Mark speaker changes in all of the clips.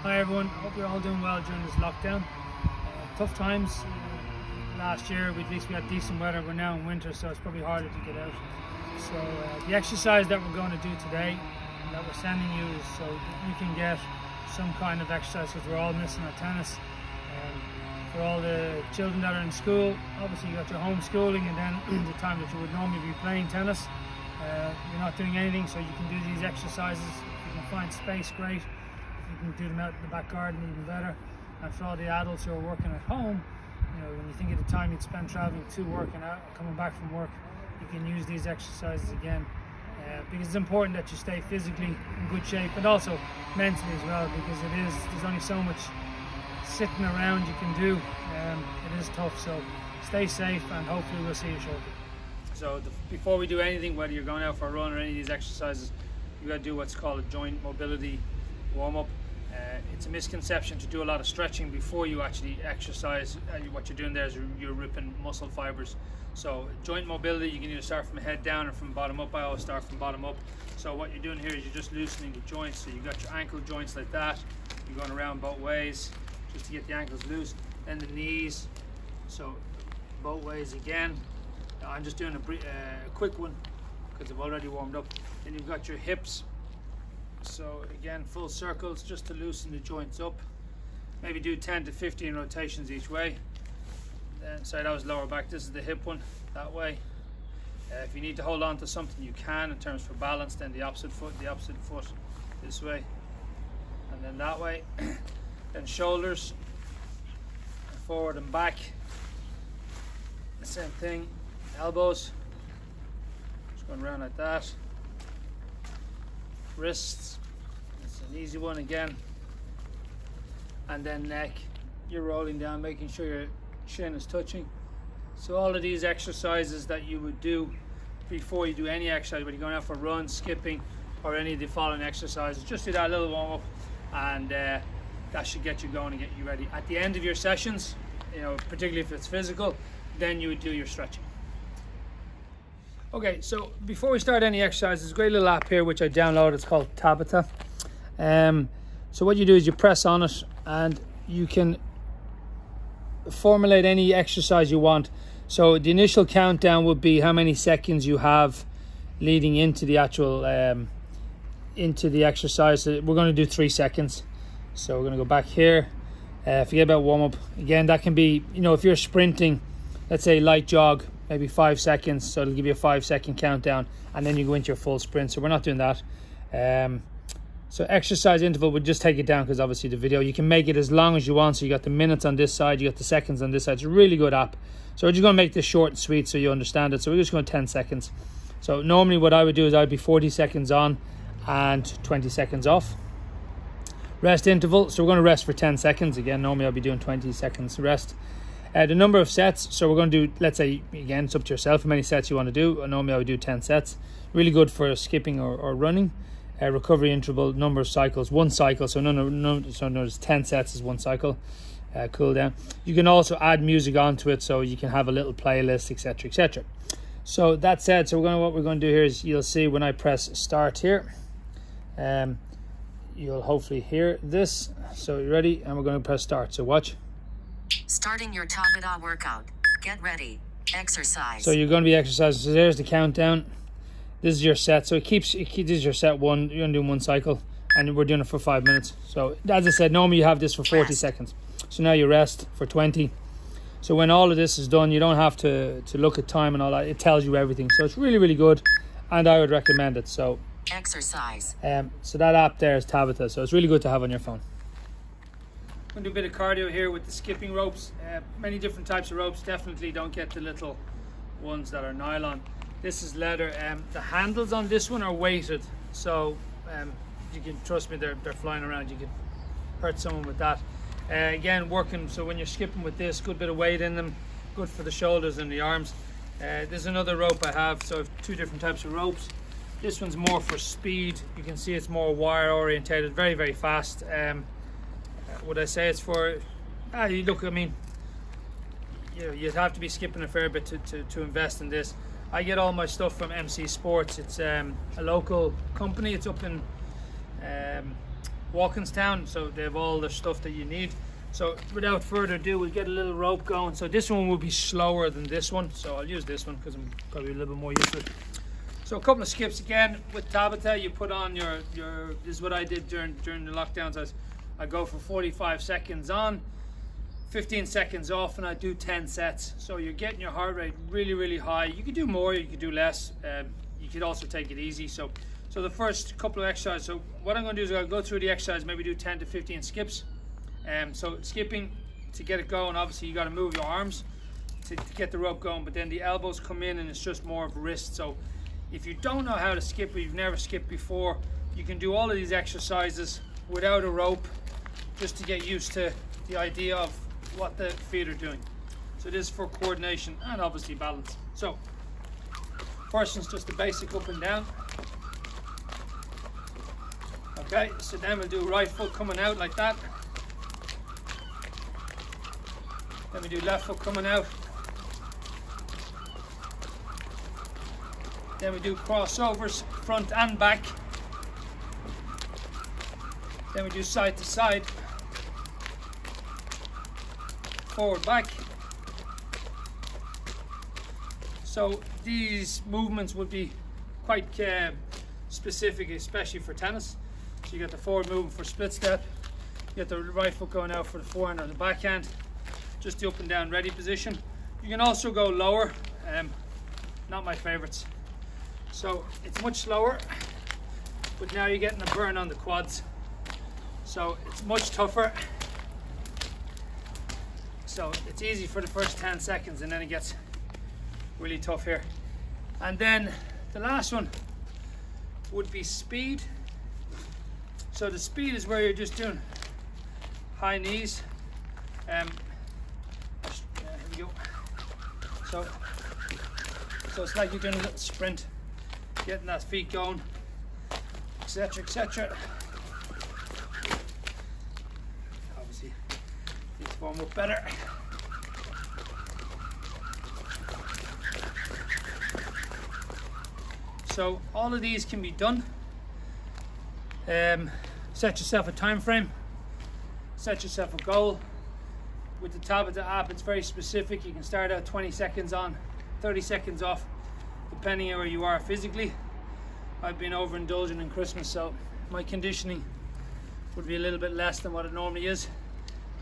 Speaker 1: Hi everyone, hope you're all doing well during this lockdown. Tough times. Last year at least we had decent weather, we're now in winter, so it's probably harder to get out. So the exercise that we're going to do today, that we're sending you, is so that you can get some kind of exercise, because we're all missing our tennis. For all the children that are in school, obviously you got your homeschooling, and then the time that you would normally be playing tennis, you're not doing anything, so you can do these exercises. If you can find space, great. If you can do them out in the back garden, even better. And for all the adults who are working at home, you know, when you think of the time you'd spend traveling to work and out, coming back from work, you can use these exercises again, because it's important that you stay physically in good shape, but also mentally as well, because there's only so much sitting around you can do. It is tough, so stay safe, and hopefully we'll see you shortly. So before we do anything, whether you're going out for a run or any of these exercises, you got to do what's called a joint mobility warm-up. It's a misconception to do a lot of stretching before you actually exercise. What you're doing there is you're ripping muscle fibers. So joint mobility, you can either start from head down or from bottom up. I always start from bottom up. So what you're doing here is you're just loosening the joints. So you got your ankle joints like that. You're going around both ways just to get the ankles loose. Then the knees, so both ways again. Now I'm just doing a quick one because I've already warmed up. Then you've got your hips. So again, full circles just to loosen the joints up. Maybe do 10 to 15 rotations each way. Then, sorry, that was lower back. This is the hip one, that way. If you need to hold on to something, you can in terms for balance. Then the opposite foot this way, and then that way. Then shoulders, forward and back. The same thing. Elbows, just going around like that. Wrists, it's an easy one again. And then neck, you're rolling down, making sure your chin is touching. So all of these exercises that you would do before you do any exercise, when you're going out for runs, skipping, or any of the following exercises, just do that little warm up, and that should get you going and get you ready. At the end of your sessions, you know, particularly if it's physical, then you would do your stretching. Okay, so before we start any exercise, there's a great little app here which I downloaded. It's called Tabata. So what you do is you press on it, and you can formulate any exercise you want. So the initial countdown would be how many seconds you have leading into the actual into the exercise. So we're going to do 3 seconds. So we're going to go back here. Forget about warm up. Again, that can be, you know, if you're sprinting, let's say light jog, maybe 5 seconds, so it'll give you a 5-second countdown, and then you go into your full sprint. So we're not doing that. So exercise interval would just take it down, because obviously the video, you can make it as long as you want. So you got the minutes on this side, you got the seconds on this side. It's a really good app. So we're just going to make this short and sweet so you understand it. So we're just going 10 seconds. So normally what I would do is I'd be 40 seconds on and 20 seconds off. Rest interval, so we're going to rest for 10 seconds. Again, normally I'll be doing 20 seconds rest. The number of sets, so we're going to do, let's say, again, it's up to yourself how many sets you want to do. Normally I would do 10 sets. Really good for skipping or running. Recovery interval, number of cycles, 1 cycle. So there's 10 sets is 1 cycle. Cool down. You can also add music onto it, so you can have a little playlist, etc., etc. So that said, so what we're going to do here is, you'll see when I press start here, you'll hopefully hear this. So you ready? And we're going to press start. So watch.
Speaker 2: Starting your Tabata workout. Get ready. Exercise.
Speaker 1: So you're going to be exercising. So there's the countdown. This is your set. So this is your set 1. You're going to do 1 cycle, and we're doing it for 5 minutes. So as I said, normally you have this for 40 seconds. So now you rest for 20. So when all of this is done, you don't have to look at time and all that. It tells you everything. So it's really, really good, and I would recommend it. So
Speaker 2: exercise.
Speaker 1: So that app there is Tabata. So it's really good to have on your phone. I'm going to do a bit of cardio here with the skipping ropes. Many different types of ropes. Definitely don't get the little ones that are nylon. This is leather. The handles on this one are weighted, so you can trust me, they're flying around. You could hurt someone with that. Again, working, so when you're skipping with this, good bit of weight in them, good for the shoulders and the arms. There's another rope I have, so I have 2 different types of ropes. This one's more for speed. You can see it's more wire orientated, very, very fast. Would I say it's for, look, I mean, you know, you'd have to be skipping a fair bit to invest in this. I get all my stuff from MC Sports. It's a local company. It's up in Walkinstown, so they have all the stuff that you need. So without further ado, we'll get a little rope going. So this one will be slower than this one, so I'll use this one because I'm probably a little bit more used to it. So a couple of skips again with Tabata. You put on your this is what I did during the lockdowns. I go for 45 seconds on, 15 seconds off, and I do 10 sets. So you're getting your heart rate really, really high. You could do more, you could do less. You could also take it easy. So the first couple of exercises, so what I'm going to do is I'll go through the exercise, maybe do 10 to 15 skips. So skipping, to get it going, obviously you got to move your arms to get the rope going, but then the elbows come in and it's just more of wrist. So if you don't know how to skip or you've never skipped before, you can do all of these exercises without a rope, just to get used to the idea of what the feet are doing. So this is for coordination and obviously balance. So first one's just the basic up and down. Okay, so then we'll do right foot coming out like that. Then we do left foot coming out. Then we do crossovers, front and back. Then we do side to side. Forward, back. So these movements would be quite specific, especially for tennis. So you got the forward movement for split step, you got the right foot going out for the forehand or the backhand, just the up and down ready position. You can also go lower, not my favorites. So it's much slower, but now you're getting a burn on the quads. So it's much tougher. So it's easy for the first 10 seconds and then it gets really tough here. And then the last one would be speed. So the speed is where you're just doing high knees. Here we go. So it's like you're doing a little sprint, getting that feet going, etc., etc. Obviously, need to warm up better. So all of these can be done. Set yourself a time frame, set yourself a goal. With the Tabata app, it's very specific. You can start out 20 seconds on, 30 seconds off, depending on where you are physically. I've been overindulging in Christmas, so my conditioning would be a little bit less than what it normally is,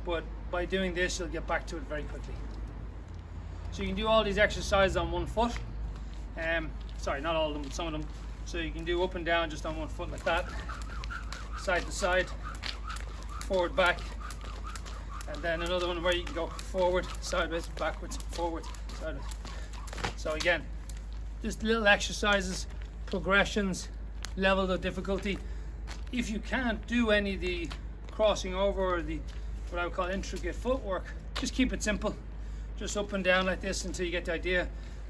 Speaker 1: but by doing this you'll get back to it very quickly. So you can do all these exercises on one foot. Sorry, not all of them, but some of them. So you can do up and down just on one foot like that, side to side, forward, back, and then another one where you can go forward, sideways, backwards, forward, sideways. So again, just little exercises, progressions, level of difficulty. If you can't do any of the crossing over or the what I would call intricate footwork, just keep it simple. Just up and down like this until you get the idea.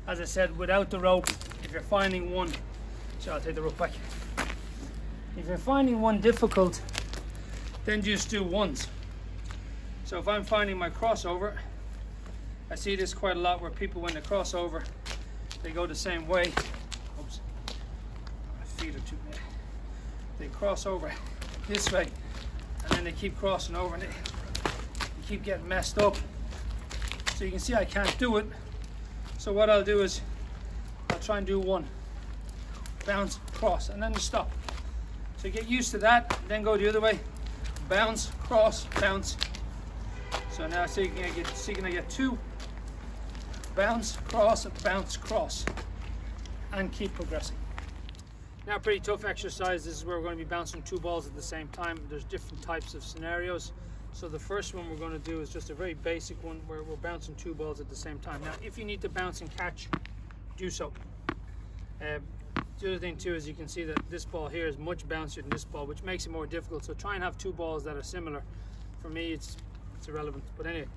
Speaker 1: As I said, without the rope, if you're finding one, so I'll take the rope back. If you're finding one difficult, then just do ones. So if I'm finding my crossover, I see this quite a lot where people, when they cross over, they go the same way. Oops, my feet are too big. They cross over this way, and then they keep crossing over, and they keep getting messed up. So you can see I can't do it. So what I'll do is I'll try and do one, bounce, cross, and then just stop. So get used to that, then go the other way, bounce, cross, bounce. So now so you can get two, bounce, cross, and keep progressing. Now, pretty tough exercise. This is where we're going to be bouncing two balls at the same time. There's different types of scenarios. So the first one we're going to do is just a very basic one where we're bouncing two balls at the same time. Now, if you need to bounce and catch, do so. The other thing too is you can see that this ball here is much bouncier than this ball, which makes it more difficult. So try and have two balls that are similar. For me, it's irrelevant. But anyway,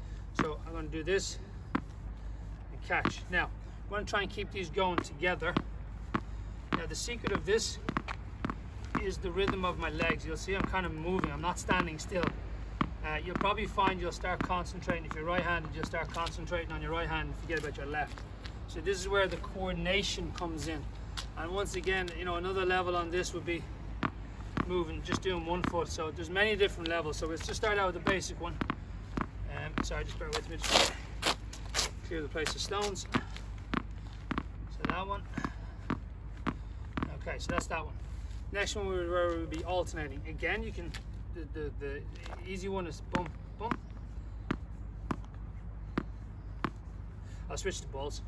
Speaker 1: so I'm going to do this and catch. Now, I'm going to try and keep these going together. Now, the secret of this is the rhythm of my legs. You'll see I'm kind of moving. I'm not standing still. You'll probably find you'll start concentrating. If you're right-handed, you'll start concentrating on your right hand and forget about your left. So this is where the coordination comes in. And once again, you know, another level on this would be moving, just doing one foot. So there's many different levels. So let's just start out with the basic one. Sorry, just bear with me. Just clear the place of stones. So that one. Okay, so that's that one. Next one where we would be alternating. Again, you can, the easy one is bump, bump. I'll switch to balls.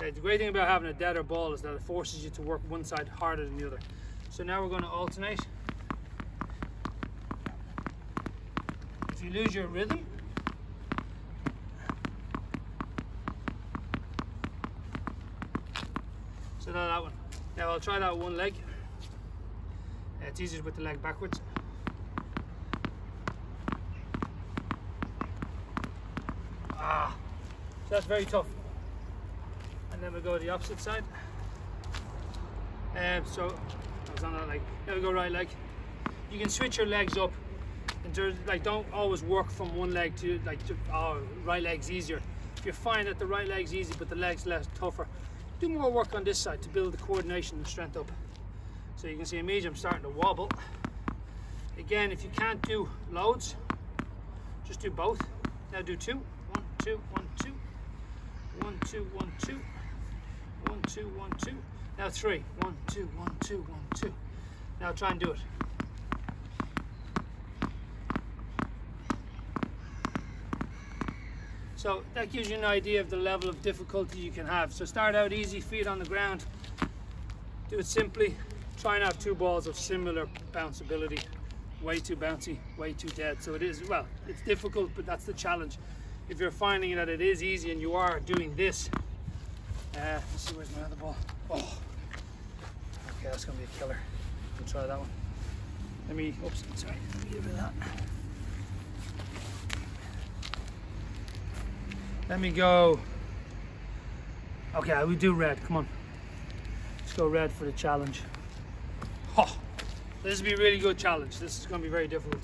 Speaker 1: Okay, the great thing about having a deader ball is that it forces you to work one side harder than the other. So now we're going to alternate. If you lose your rhythm, so now that one. Now I'll try that with one leg. It's easier with the leg backwards. So that's very tough. And then we go to the opposite side. So I was on that leg. Now we go right leg. You can switch your legs up. And like, don't always work from one leg to like, right leg's easier. If you find that the right leg's easy but the leg's less tougher, do more work on this side to build the coordination and strength up. So you can see immediately I'm starting to wobble. Again, if you can't do loads, just do both. Now do 2. 1, 2, 1, 2. 1, 2, 1, 2. 1, 2, 1, 2. Now 3. 1, 2, 1, 2, 1, 2. Now try and do it. So that gives you an idea of the level of difficulty you can have. So start out easy, feet on the ground. Do it simply. Try and have 2 balls of similar bounceability. Way too bouncy, way too dead. So it is, well, it's difficult, but that's the challenge. If you're finding that it is easy and you are doing this, let's see, where's my other ball? Oh, okay, that's gonna be a killer. We'll try that one. Let me, oops, sorry, let me give it that. Let me go. Okay, we do red, come on. Let's go red for the challenge. Oh, this will be a really good challenge. This is gonna be very difficult.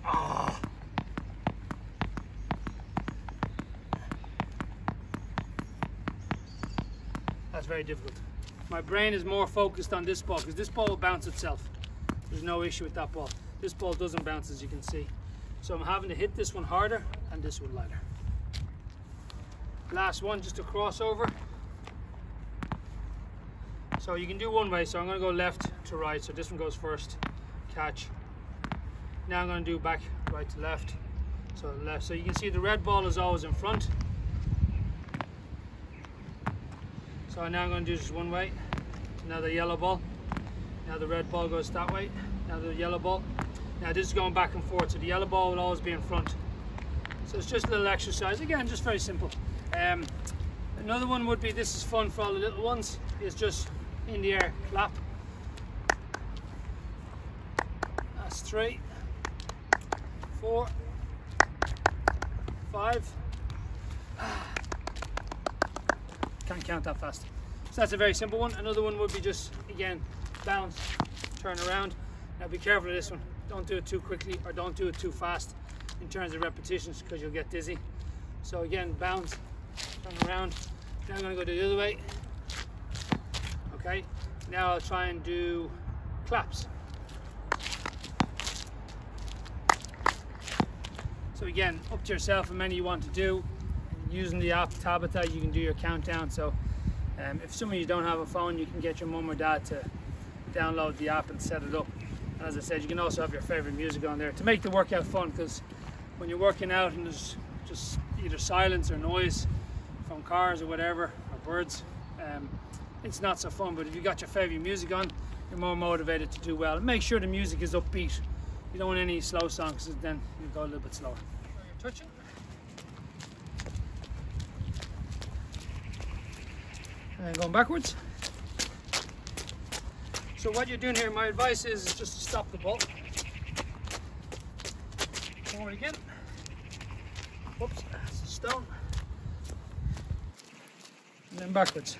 Speaker 1: Ah. That's very difficult. My brain is more focused on this ball because this ball will bounce itself. There's no issue with that ball. This ball doesn't bounce, as you can see. So I'm having to hit this one harder and this one lighter. Last one, just a crossover. So you can do one way. So I'm going to go left to right. So this one goes first. Catch. Now I'm going to do back, right to left. So left. So you can see the red ball is always in front. So now I'm going to do just one way. Now the yellow ball. Now the red ball goes that way. Now the yellow ball. Now this is going back and forth. So the yellow ball will always be in front. So it's just a little exercise. Again, just very simple. Another one would be, this is fun for all the little ones, is just in the air, clap. That's 3, 4, 5. Can't count that fast. So that's a very simple one. Another one would be just, again, bounce, turn around. Now be careful of this one. Don't do it too quickly or don't do it too fast in terms of repetitions because you'll get dizzy. So again, bounce, turn around. Now I'm going to go the other way. Okay, now I'll try and do claps. So again, up to yourself how many you want to do. Using the app Tabata, you can do your countdown. So if some of you don't have a phone, you can get your mum or dad to download the app and set it up. And as I said, you can also have your favorite music on there to make the workout fun, because when you're working out and there's just either silence or noise from cars or whatever, or birds, it's not so fun. But if you got your favorite music on, you're more motivated to do well. And make sure the music is upbeat. You don't want any slow songs, because then you go a little bit slower. You're touching. And going backwards. So what you're doing here, my advice is just to stop the ball. Forward again. Whoops, that's a stone. And then backwards.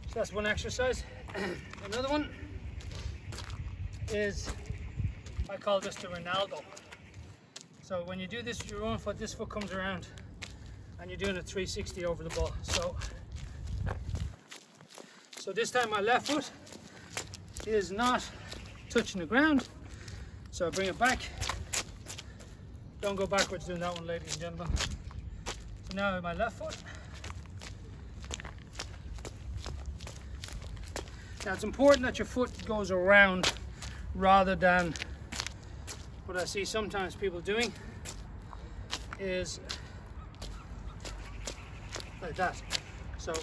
Speaker 1: So that's one exercise. Another one is, I call this the Ronaldo. So when you do this with your own foot, this foot comes around and you're doing a 360 over the ball. So this time my left foot is not touching the ground. So I bring it back. Don't go backwards doing that one, ladies and gentlemen. So now my left foot. Now it's important that your foot goes around rather than what I see sometimes people doing is like that. So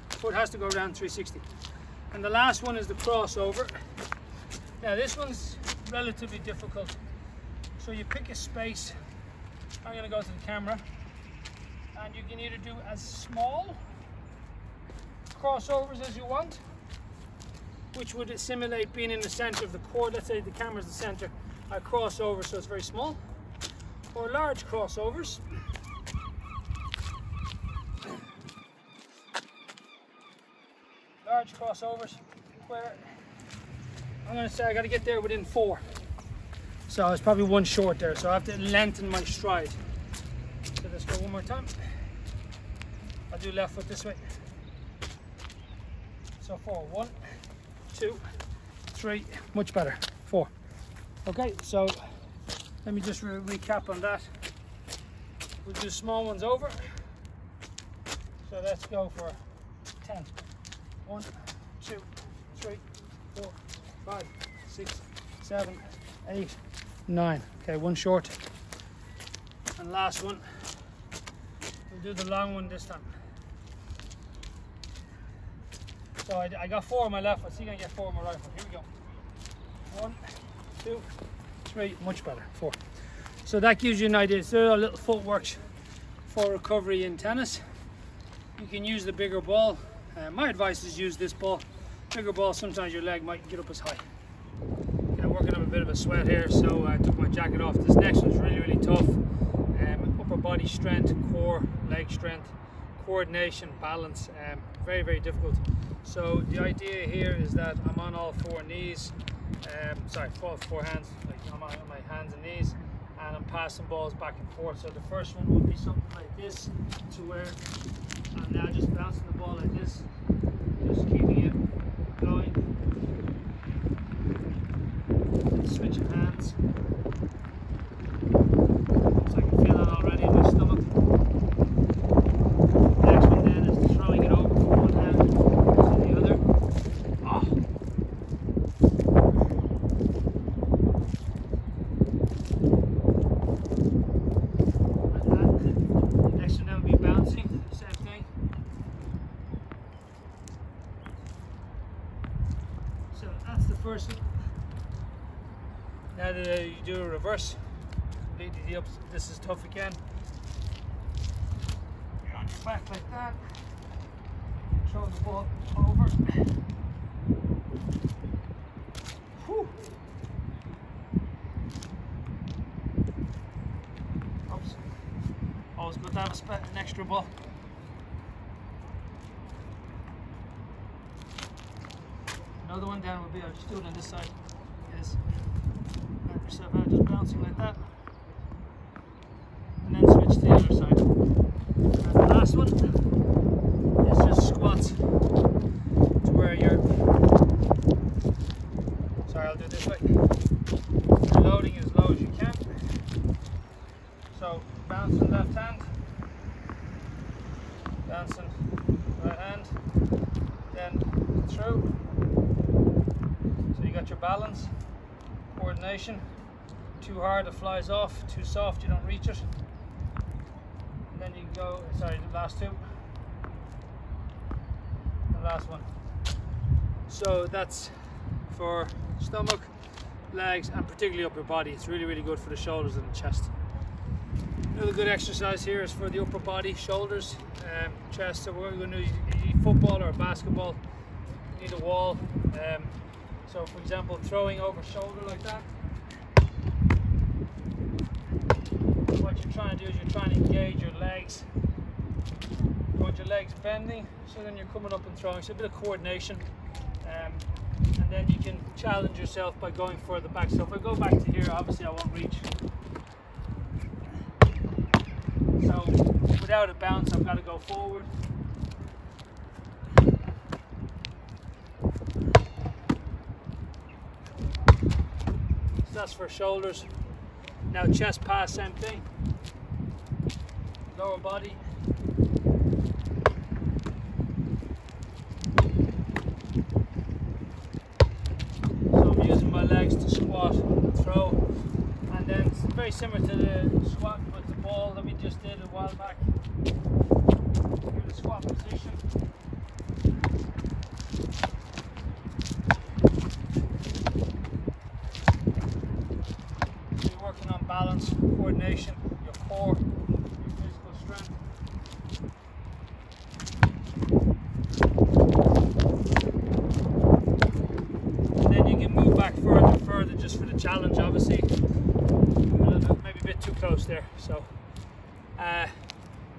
Speaker 1: foot has to go around 360. And the last one is the crossover. Now this one's relatively difficult. So you pick a space. I'm going to go to the camera, and you can either do as small crossovers as you want, which would simulate being in the center of the court. Let's say the camera's the center. I cross over so it's very small, or large crossovers. Large crossovers where I'm going to say I got to get there within 4. So it's probably one short there, so I have to lengthen my stride. So let's go one more time. I'll do left foot this way. So 4, 1, 2, 3, much better, 4. Okay, so let me just recap on that. We'll do small ones over. So let's go for 10. 1, 2, 3, 4, 5, 6, 7, 8, 9. Okay, one short. And last one. We'll do the long one this time. So I got 4 on my left foot. See, I'm going to get 4 on my right foot. Here we go. 1, 2, 3. Much better. 4. So that gives you an idea. So there are little footwork for recovery in tennis. You can use the bigger ball. My advice is use this ball. Bigger ball, sometimes your leg might get up as high. Okay, I'm working up a bit of a sweat here, so I took my jacket off. This next one's really, really tough. Upper body strength, core, leg strength, coordination, balance. Very, very difficult. So the idea here is that I'm on all 4 knees. All 4 hands. Like I'm on my hands and knees, and I'm passing balls back and forth. So the first one would be something like this, to where I'm now just bouncing the ball like this, just keeping it going, switching hands. So I can feel that already in my stomach. Next one then is throwing it over from one hand to the other. Oh. Like that. Next one then will be bouncing, same thing. So that's the first one. Now that you do a reverse, completely the opposite. This is tough again. You're on your back like that. Throw the ball over. Whew. Oops. Always good to have an extra ball. Another one down would be, I'll just do it on this side. Is let yourself out, just bouncing like that. And then switch to the other side. And the last one is just squats to where you're, sorry, I'll do it this way. You're loading as low as you can. So bouncing left hand, bouncing right hand, then through. So you got your balance, coordination. Too hard, it flies off. Too soft, you don't reach it. And then you go, sorry, the last 2. The last one. So that's for stomach, legs, and particularly upper body. It's really, really good for the shoulders and the chest. Another good exercise here is for the upper body, shoulders, chest. So we're going to use football or basketball. You need a wall. So for example, throwing over shoulder like that. What you're trying to do is you're trying to engage your legs. You want your legs bending, so then you're coming up and throwing. So a bit of coordination. And then you can challenge yourself by going further back. So if I go back to here, obviously I won't reach. So without a bounce, I've got to go forward. So that's for shoulders. Now chest pass, same thing. Lower body. So I'm using my legs to squat and throw. And then it's very similar to the squat with the ball that we just did a while back. In the squat position. So you're working on balance, coordination, your core, your physical strength. And then you can move back further and further just for the challenge, obviously. Maybe a bit too close there. So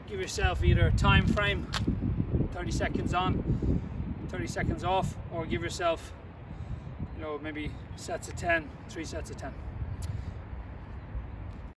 Speaker 1: give yourself either a time frame, 30 seconds on, 30 seconds off, or give yourself, you know, maybe sets of 10, 3 sets of 10.